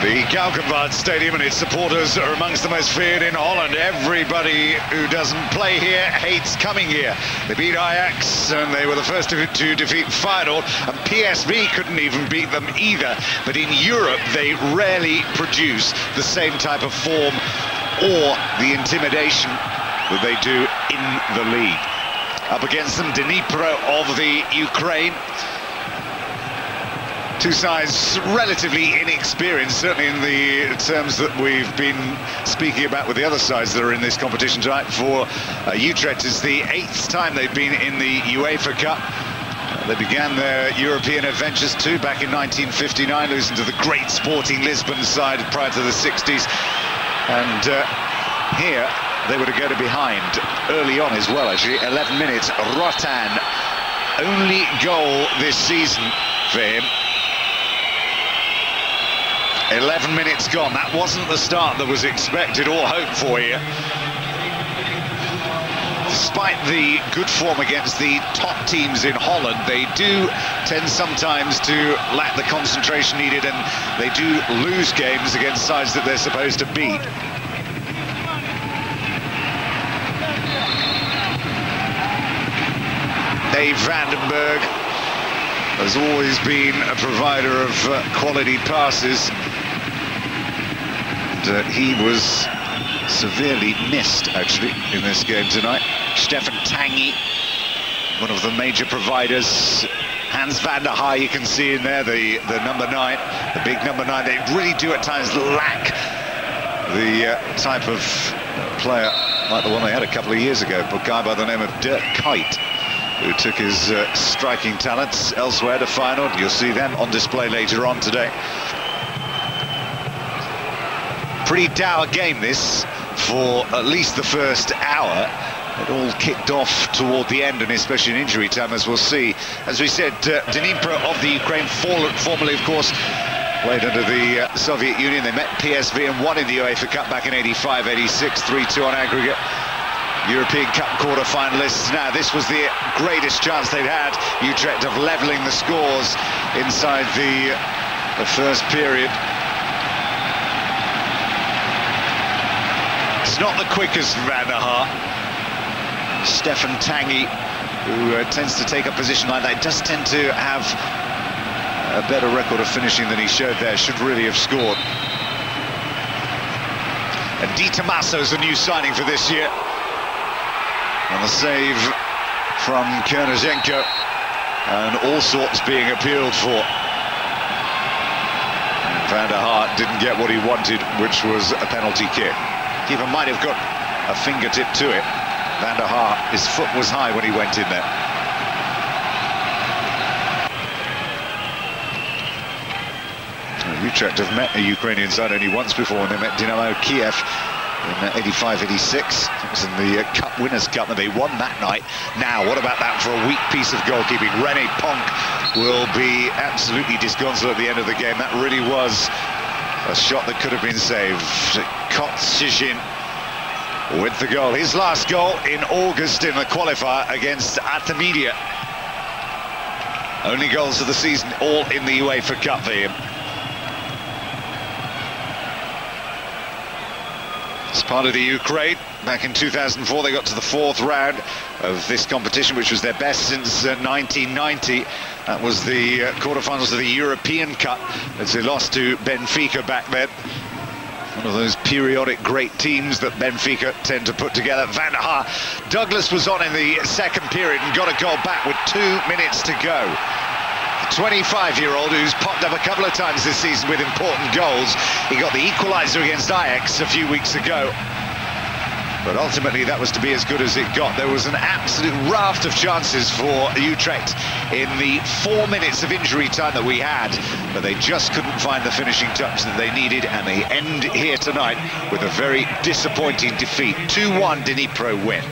The Ghalgenvаарd Stadium and its supporters are amongst the most feared in Holland. Everybody who doesn't play here hates coming here. They beat Ajax and they were the first to defeat Feyenoord, and PSV couldn't even beat them either. But in Europe, they rarely produce the same type of form or the intimidation that they do in the league. Up against them, Dnipro of the Ukraine. Two sides relatively inexperienced, certainly in the terms that we've been speaking about with the other sides that are in this competition tonight. For Utrecht, it's the 8th time they've been in the UEFA Cup. They began their European adventures too back in 1959, losing to the great Sporting Lisbon side prior to the 60s. And here they were to go to behind early on as well, actually. 11 minutes, Rotань, only goal this season for him. 11 minutes gone. That wasn't the start that was expected or hoped for here. Despite the good form against the top teams in Holland, they do tend sometimes to lack the concentration needed, and they do lose games against sides that they're supposed to beat. Dave Vandenberg has always been a provider of quality passes. And, he was severely missed, actually, in this game tonight. Stefan Tange, one of the major providers. Hans van der Haar, you can see in there, the number 9, the big number 9. They really do at times lack the type of player like the one they had a couple of years ago, a guy by the name of Dirk Kuyt, who took his striking talents elsewhere to Feyenoord. You'll see them on display later on today. Pretty dour game this for at least the first hour. It all kicked off toward the end, and especially in injury time, as we'll see. As we said, Dnipro of the Ukraine, formerly, of course, played under the Soviet Union. They met PSV and won in the UEFA Cup back in 85-86, 3-2 on aggregate. European Cup quarter-finalists. Now, this was the greatest chance they'd had, Utrecht, of levelling the scores inside the first period. It's not the quickest Van der Haar. Stefan Tange, who tends to take a position like that, does tend to have a better record of finishing than he showed there, should really have scored. And Tommasso's a new signing for this year. And the save from Kernozhenko, and all sorts being appealed for. And Van der Haar didn't get what he wanted, which was a penalty kick. Keeper might have got a fingertip to it. Van der Haar, his foot was high when he went in there. Utrecht have met a Ukrainian side only once before, when they met Dynamo Kiev in 85-86. It was in the Cup Winners' Cup, and they won that night. Now, what about that for a weak piece of goalkeeping? René Ponk will be absolutely disconsolate at the end of the game. That really was a shot that could have been saved. Kotsishin with the goal. His last goal in August in the qualifier against Artemisia. Only goals of the season, all in the UEFA Cup for him. As part of the Ukraine, back in 2004, they got to the 4th round of this competition, which was their best since 1990. That was the quarterfinals of the European Cup, as they lost to Benfica back then. One of those periodic great teams that Benfica tend to put together. Van der Haar, Douglas was on in the second period and got a goal back with 2 minutes to go. The 25-year-old who's popped up a couple of times this season with important goals. He got the equaliser against Ajax a few weeks ago, but ultimately that was to be as good as it got. There was an absolute raft of chances for Utrecht in the 4 minutes of injury time that we had, but they just couldn't find the finishing touch that they needed, and they end here tonight with a very disappointing defeat. 2-1 Dnipro win.